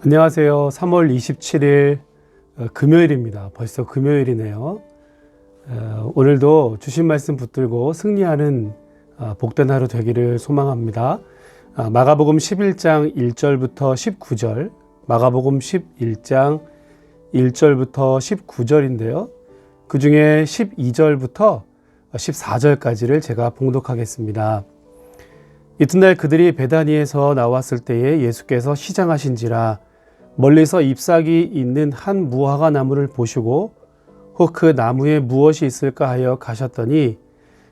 안녕하세요. 3월 27일 금요일입니다. 벌써 금요일이네요. 오늘도 주신 말씀 붙들고 승리하는 복된 하루 되기를 소망합니다. 마가복음 11장 1절부터 19절, 마가복음 11장 1절부터 19절인데요. 그 중에 12절부터 14절까지를 제가 봉독하겠습니다. 이튿날 그들이 베다니에서 나왔을 때에 예수께서 시장하신지라 멀리서 잎사귀 있는 한 무화과 나무를 보시고 혹 그 나무에 무엇이 있을까 하여 가셨더니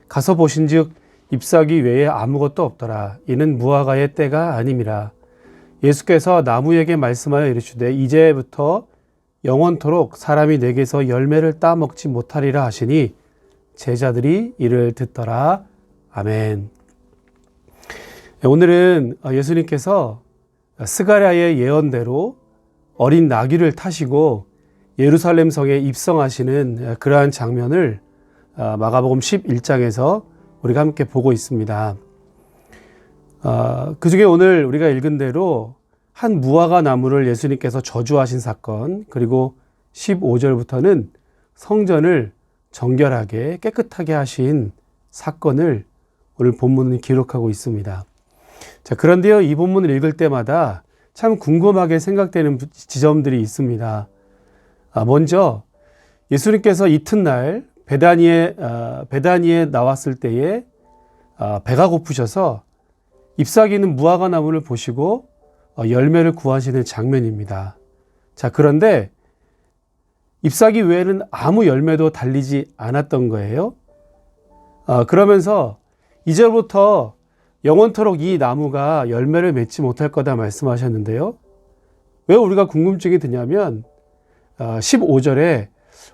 가서 보신즉 잎사귀 외에 아무것도 없더라. 이는 무화과의 때가 아님이라. 예수께서 나무에게 말씀하여 이르시되 이제부터 영원토록 사람이 내게서 열매를 따먹지 못하리라 하시니 제자들이 이를 듣더라. 아멘. 오늘은 예수님께서 스가랴의 예언대로 어린 나귀를 타시고 예루살렘 성에 입성하시는 그러한 장면을 마가복음 11장에서 우리가 함께 보고 있습니다. 그 중에 오늘 우리가 읽은 대로 한 무화과 나무를 예수님께서 저주하신 사건, 그리고 15절부터는 성전을 정결하게 깨끗하게 하신 사건을 오늘 본문은 기록하고 있습니다. 자, 그런데요, 이 본문을 읽을 때마다 참 궁금하게 생각되는 지점들이 있습니다. 먼저 예수님께서 이튿날 베다니에 나왔을 때에 배가 고프셔서 잎사귀는 무화과 나무를 보시고 열매를 구하시는 장면입니다. 자, 그런데 잎사귀 외에는 아무 열매도 달리지 않았던 거예요. 그러면서 이제부터 영원토록 이 나무가 열매를 맺지 못할 거다 말씀하셨는데요. 왜 우리가 궁금증이 드냐면 15절에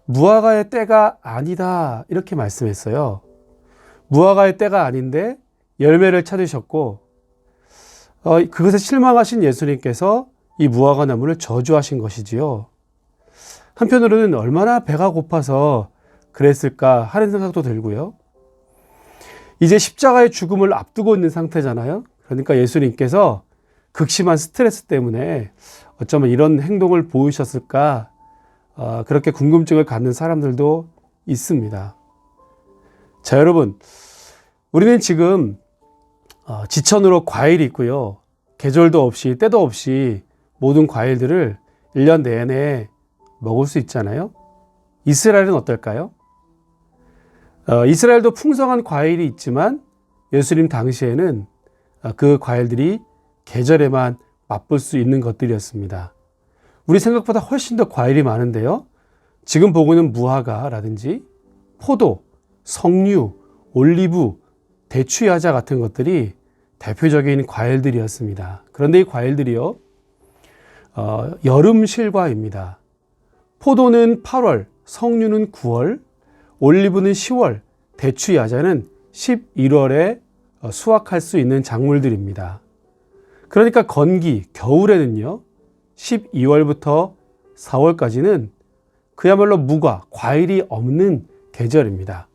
무화과의 때가 아니다 이렇게 말씀했어요. 무화과의 때가 아닌데 열매를 찾으셨고 그것에 실망하신 예수님께서 이 무화과 나무를 저주하신 것이지요. 한편으로는 얼마나 배가 고파서 그랬을까 하는 생각도 들고요. 이제 십자가의 죽음을 앞두고 있는 상태잖아요. 그러니까 예수님께서 극심한 스트레스 때문에 어쩌면 이런 행동을 보이셨을까, 그렇게 궁금증을 갖는 사람들도 있습니다. 자, 여러분, 우리는 지금 지천으로 과일이 있고요. 계절도 없이 때도 없이 모든 과일들을 1년 내내 먹을 수 있잖아요. 이스라엘은 어떨까요? 이스라엘도 풍성한 과일이 있지만 예수님 당시에는 그 과일들이 계절에만 맛볼 수 있는 것들이었습니다. 우리 생각보다 훨씬 더 과일이 많은데요. 지금 보고 있는 무화과라든지 포도, 석류, 올리브, 대추야자 같은 것들이 대표적인 과일들이었습니다. 그런데 이 과일들이요, 여름 실과입니다. 포도는 8월, 석류는 9월, 올리브는 10월, 대추 야자는 11월에 수확할 수 있는 작물들입니다. 그러니까 건기, 겨울에는요, 12월부터 4월까지는 그야말로 무과, 과일이 없는 계절입니다.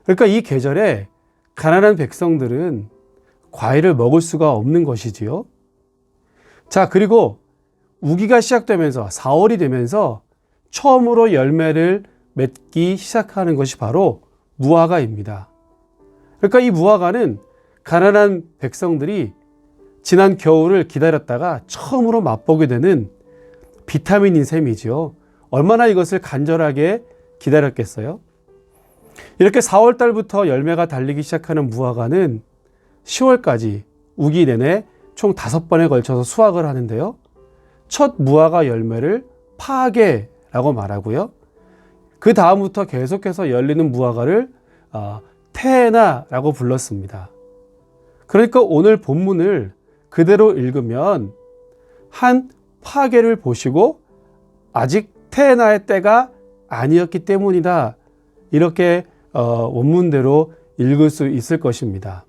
그러니까 이 계절에 가난한 백성들은 과일을 먹을 수가 없는 것이지요. 자, 그리고 우기가 시작되면서 4월이 되면서 처음으로 열매를 맺기 시작하는 것이 바로 무화과입니다. 그러니까 이 무화과는 가난한 백성들이 지난 겨울을 기다렸다가 처음으로 맛보게 되는 비타민인 셈이죠. 얼마나 이것을 간절하게 기다렸겠어요? 이렇게 4월 달부터 열매가 달리기 시작하는 무화과는 10월까지 우기 내내 총 5번에 걸쳐서 수확을 하는데요. 첫 무화과 열매를 파게라고 말하고요. 그 다음부터 계속해서 열리는 무화과를 테나라고 불렀습니다. 그러니까 오늘 본문을 그대로 읽으면 한 파게를 보시고 아직 테나의 때가 아니었기 때문이다, 이렇게 원문대로 읽을 수 있을 것입니다.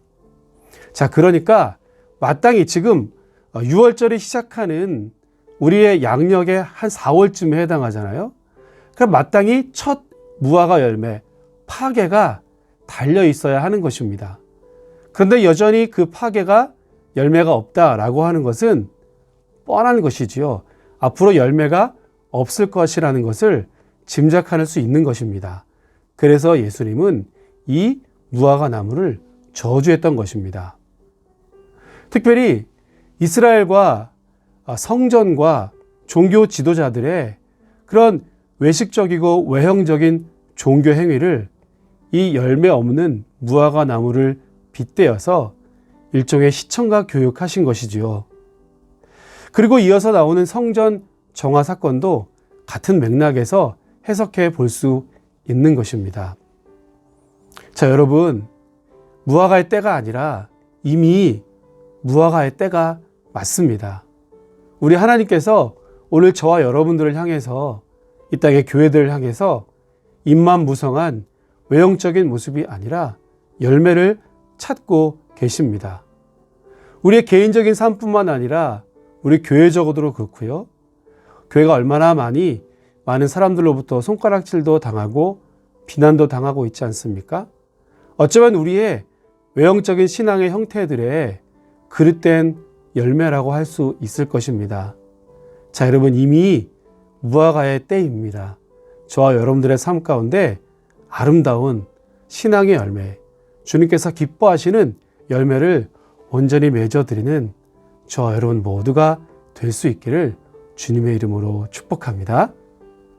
자, 그러니까 마땅히 지금 6월절이 시작하는 우리의 양력의 한 4월쯤에 해당하잖아요. 그럼 마땅히 첫 무화과 열매, 파게가 달려 있어야 하는 것입니다. 그런데 여전히 그 파게가 열매가 없다라고 하는 것은 뻔한 것이지요. 앞으로 열매가 없을 것이라는 것을 짐작할 수 있는 것입니다. 그래서 예수님은 이 무화과 나무를 저주했던 것입니다. 특별히 이스라엘과 성전과 종교 지도자들의 그런 외식적이고 외형적인 종교 행위를 이 열매 없는 무화과 나무를 빗대어서 일종의 시청각 교육하신 것이지요. 그리고 이어서 나오는 성전 정화 사건도 같은 맥락에서 해석해 볼 수 있는 것입니다. 자, 여러분, 무화과의 때가 아니라 이미 무화과의 때가 맞습니다. 우리 하나님께서 오늘 저와 여러분들을 향해서, 이 땅의 교회들을 향해서 입만 무성한 외형적인 모습이 아니라 열매를 찾고 계십니다. 우리의 개인적인 삶뿐만 아니라 우리 교회적으로도 그렇고요. 교회가 얼마나 많은 사람들로부터 손가락질도 당하고 비난도 당하고 있지 않습니까? 어쩌면 우리의 외형적인 신앙의 형태들의 그릇된 열매라고 할 수 있을 것입니다. 자, 여러분, 이미 무화과의 때입니다. 저와 여러분들의 삶 가운데 아름다운 신앙의 열매, 주님께서 기뻐하시는 열매를 온전히 맺어드리는 저와 여러분 모두가 될 수 있기를 주님의 이름으로 축복합니다.